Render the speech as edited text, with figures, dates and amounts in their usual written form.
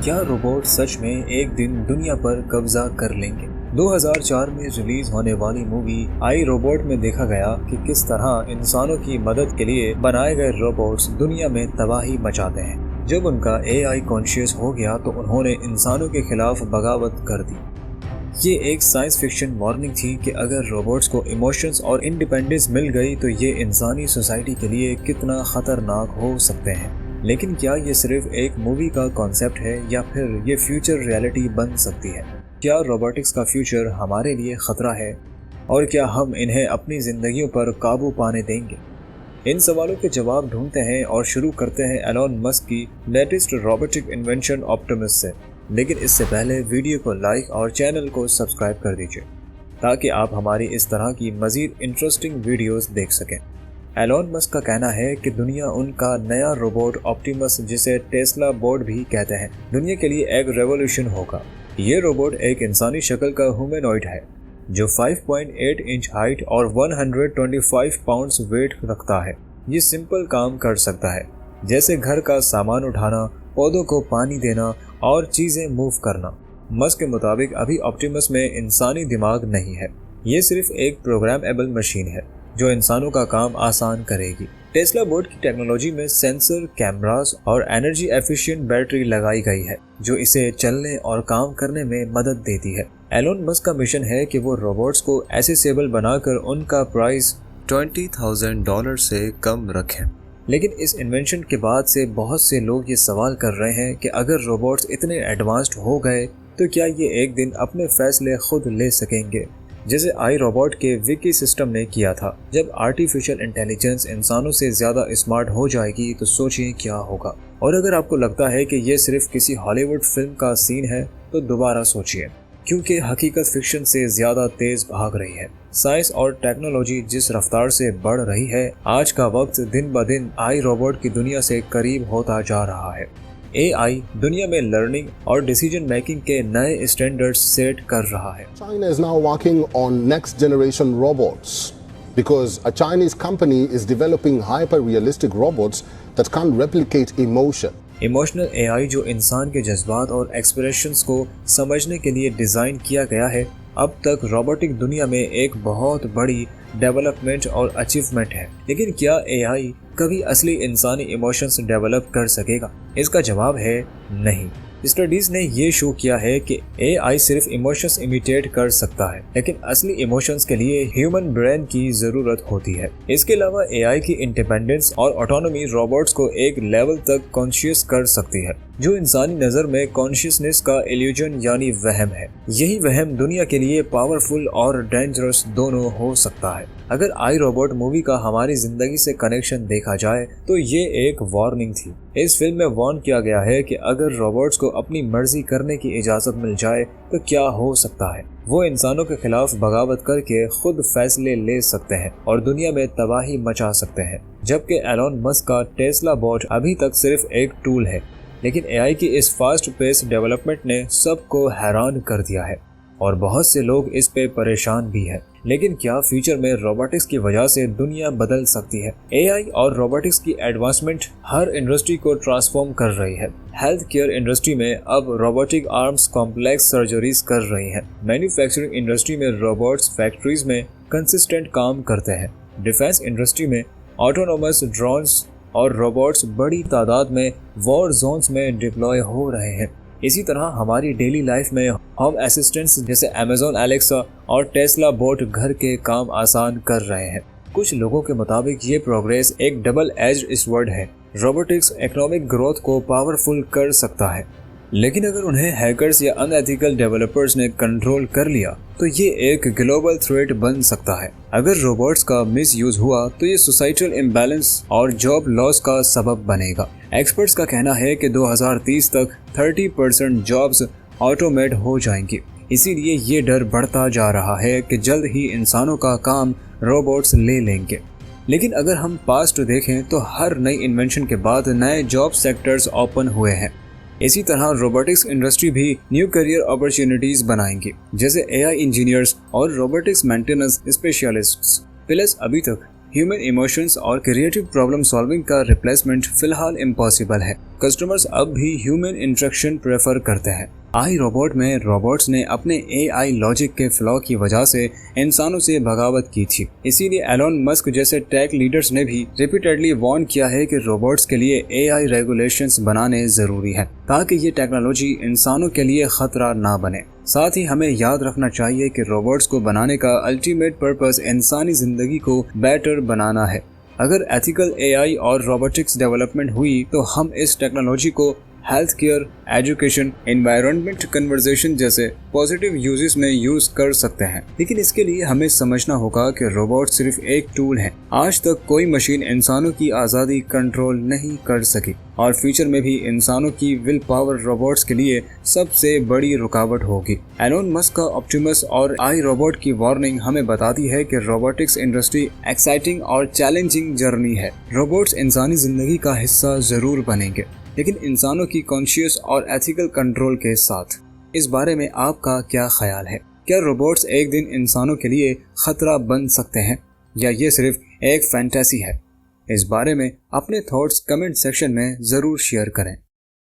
क्या रोबोट सच में एक दिन दुनिया पर कब्जा कर लेंगे? 2004 में रिलीज होने वाली मूवी आई रोबोट में देखा गया कि किस तरह इंसानों की मदद के लिए बनाए गए रोबोट्स दुनिया में तबाही मचाते हैं। जब उनका AI कॉन्शियस हो गया तो उन्होंने इंसानों के खिलाफ बगावत कर दी। ये एक साइंस फिक्शन वार्निंग थी कि अगर रोबोट्स को इमोशंस और इंडिपेंडेंस मिल गई तो ये इंसानी सोसाइटी के लिए कितना खतरनाक हो सकते हैं। लेकिन क्या ये सिर्फ एक मूवी का कॉन्सेप्ट है या फिर ये फ्यूचर रियलिटी बन सकती है? क्या रोबोटिक्स का फ्यूचर हमारे लिए खतरा है और क्या हम इन्हें अपनी जिंदगियों पर काबू पाने देंगे? इन सवालों के जवाब ढूंढते हैं और शुरू करते हैं एलॉन मस्क की लेटेस्ट रोबोटिक इन्वेंशन ऑप्टिमस से। लेकिन इससे पहले वीडियो को लाइक और चैनल को सब्सक्राइब कर दीजिए ताकि आप हमारी इस तरह की मजीद इंटरेस्टिंग वीडियोस देख सकें। एलॉन मस्क का कहना है कि दुनिया उनका नया रोबोट ऑप्टिमस, जिसे टेस्ला बोट भी कहते हैं, दुनिया के लिए एक रेवोल्यूशन होगा। ये रोबोट एक इंसानी शक्ल का ह्यूमनॉइड है जो 5.8 इंच हाइट और 125 पाउंड्स वेट रखता है। ये सिंपल काम कर सकता है जैसे घर का सामान उठाना, पौधों को पानी देना और चीजें मूव करना। मस्क के मुताबिक अभी ऑप्टिमस में इंसानी दिमाग नहीं है, ये सिर्फ एक प्रोग्रामेबल मशीन है जो इंसानों का काम आसान करेगी। टेस्ला बोट की टेक्नोलॉजी में सेंसर, कैमरास और एनर्जी एफिशिएंट बैटरी लगाई गई है जो इसे चलने और काम करने में मदद देती है। एलॉन मस्क का मिशन है कि वो रोबोट्स को एक्सेसिबल बनाकर उनका प्राइस $20,000 से कम रखें। लेकिन इस इन्वेंशन के बाद से बहुत से लोग ये सवाल कर रहे हैं कि अगर रोबोट्स इतने एडवांस्ड हो गए तो क्या ये एक दिन अपने फैसले खुद ले सकेंगे, जैसे आई रोबोट के विकी सिस्टम ने किया था। जब आर्टिफिशियल इंटेलिजेंस इंसानों से ज़्यादा स्मार्ट हो जाएगी तो सोचिए क्या होगा। और अगर आपको लगता है कि ये सिर्फ किसी हॉलीवुड फिल्म का सीन है तो दोबारा सोचिए, क्योंकि हकीकत फिक्शन से ज़्यादा तेज़ भाग रही है। साइंस और टेक्नोलॉजी जिस रफ्तार से बढ़ रही है, आज का वक्त दिन ब दिन आई रोबोट की दुनिया से करीब होता जा रहा है। AI दुनिया में लर्निंग और डिसीजन मेकिंग के नए स्टैंडर्ड्स सेट कर रहा है। China is now working on next generation robots because a Chinese company is developing hyper realistic robots that can't replicate emotion. Emotional AI जो इंसान के जज्बात और एक्सप्रेशंस को समझने के लिए डिज़ाइन किया गया है, अब तक रोबोटिक दुनिया में एक बहुत बड़ी डेवलपमेंट और अचीवमेंट है। लेकिन क्या AI कभी असली इंसानी इमोशंस डेवलप कर सकेगा? इसका जवाब है नहीं। स्टडीज ने ये शो किया है कि AI सिर्फ इमोशंस इमिटेट कर सकता है, लेकिन असली इमोशंस के लिए ह्यूमन ब्रेन की जरूरत होती है। इसके अलावा AI की इंडिपेंडेंस और ऑटोनॉमी रोबोट्स को एक लेवल तक कॉन्शियस कर सकती है जो इंसानी नज़र में कॉन्शियसनेस का इल्यूजन यानी वहम है। यही वहम दुनिया के लिए पावरफुल और डेंजरस दोनों हो सकता है। अगर आई रोबोट मूवी का हमारी जिंदगी से कनेक्शन देखा जाए तो ये एक वार्निंग थी। इस फिल्म में वार्न किया गया है कि अगर रोबोट्स को अपनी मर्जी करने की इजाज़त मिल जाए तो क्या हो सकता है। वो इंसानों के खिलाफ बगावत करके खुद फैसले ले सकते हैं और दुनिया में तबाही मचा सकते हैं। जबकि एलॉन मस्क का टेस्ला बोट अभी तक सिर्फ एक टूल है, लेकिन AI की इस फास्ट पेस डेवलपमेंट ने सबको हैरान कर दिया है और बहुत से लोग इस पे परेशान भी हैं। लेकिन क्या फ्यूचर में रोबोटिक्स की वजह से दुनिया बदल सकती है? AI और रोबोटिक्स की एडवांसमेंट हर इंडस्ट्री को ट्रांसफॉर्म कर रही है। हेल्थ केयर इंडस्ट्री में अब रोबोटिक आर्म्स कॉम्प्लेक्स सर्जरीज कर रही हैं। मैन्युफैक्चरिंग इंडस्ट्री में रोबोट्स फैक्ट्रीज में कंसिस्टेंट काम करते हैं। डिफेंस इंडस्ट्री में ऑटोनोमस ड्रोन्स और रोबोट्स बड़ी तादाद में वॉर जोन्स में डिप्लॉय हो रहे हैं। इसी तरह हमारी डेली लाइफ में होम असिस्टेंट्स जैसे Amazon Alexa और टेस्ला बोट घर के काम आसान कर रहे हैं। कुछ लोगों के मुताबिक ये प्रोग्रेस एक डबल एज्ड स्वॉर्ड है। रोबोटिक्स इकोनॉमिक ग्रोथ को पावरफुल कर सकता है, लेकिन अगर उन्हें हैकर्स या अनएथिकल डेवलपर्स ने कंट्रोल कर लिया तो ये एक ग्लोबल थ्रेट बन सकता है। अगर रोबोट्स का मिस यूज हुआ तो ये सोसाइटल इम्बैलेंस और जॉब लॉस का सबब बनेगा। एक्सपर्ट्स का कहना है कि 2030 तक 30% जॉब्स ऑटोमेट हो जाएंगी। इसीलिए ये डर बढ़ता जा रहा है कि जल्द ही इंसानों का काम रोबोट्स ले लेंगे। लेकिन अगर हम पास्ट देखें तो हर नई इन्वेंशन के बाद नए जॉब सेक्टर्स ओपन हुए हैं। इसी तरह रोबोटिक्स इंडस्ट्री भी न्यू करियर अपॉर्चुनिटीज बनाएंगी, जैसे AI इंजीनियर्स और रोबोटिक्स मेंटेनेंस स्पेशलिस्ट्स। प्लस अभी तक ह्यूमन इमोशंस और क्रिएटिव प्रॉब्लम सॉल्विंग का रिप्लेसमेंट फिलहाल इम्पॉसिबल है। कस्टमर्स अब भी ह्यूमन इंटरेक्शन प्रेफर करते हैं। आई रोबोट में रोबोट्स ने अपने AI लॉजिक के फ्लॉ की वजह से इंसानों से बगावत की थी। इसीलिए एलोन मस्क जैसे टेक लीडर्स ने भी रिपीटेडली वार्न किया है कि रोबोट्स के लिए AI रेगुलेशंस बनाने जरूरी है ताकि ये टेक्नोलॉजी इंसानों के लिए खतरा ना बने। साथ ही हमें याद रखना चाहिए कि रोबोट्स को बनाने का अल्टीमेट पर्पस इंसानी जिंदगी को बेटर बनाना है। अगर एथिकल AI और रोबोटिक्स डेवलपमेंट हुई तो हम इस टेक्नोलॉजी को health care, education, environment conversation जैसे पॉजिटिव यूजेस में यूज कर सकते हैं। लेकिन इसके लिए हमें समझना होगा कि रोबोट सिर्फ एक टूल है। आज तक कोई मशीन इंसानों की आज़ादी कंट्रोल नहीं कर सकी और फ्यूचर में भी इंसानों की विल पावर रोबोट्स के लिए सबसे बड़ी रुकावट होगी। एलोन मस्क का ऑप्टिमस और आई रोबोट की वार्निंग हमें बताती है कि रोबोटिक्स इंडस्ट्री एक्साइटिंग और चैलेंजिंग जर्नी है। रोबोट्स इंसानी जिंदगी का हिस्सा जरूर बनेंगे, लेकिन इंसानों की कॉन्शियस और एथिकल कंट्रोल के साथ। इस बारे में आपका क्या ख्याल है? क्या रोबोट्स एक दिन इंसानों के लिए खतरा बन सकते हैं या ये सिर्फ एक फैंटेसी है? इस बारे में अपने थॉट्स कमेंट सेक्शन में ज़रूर शेयर करें।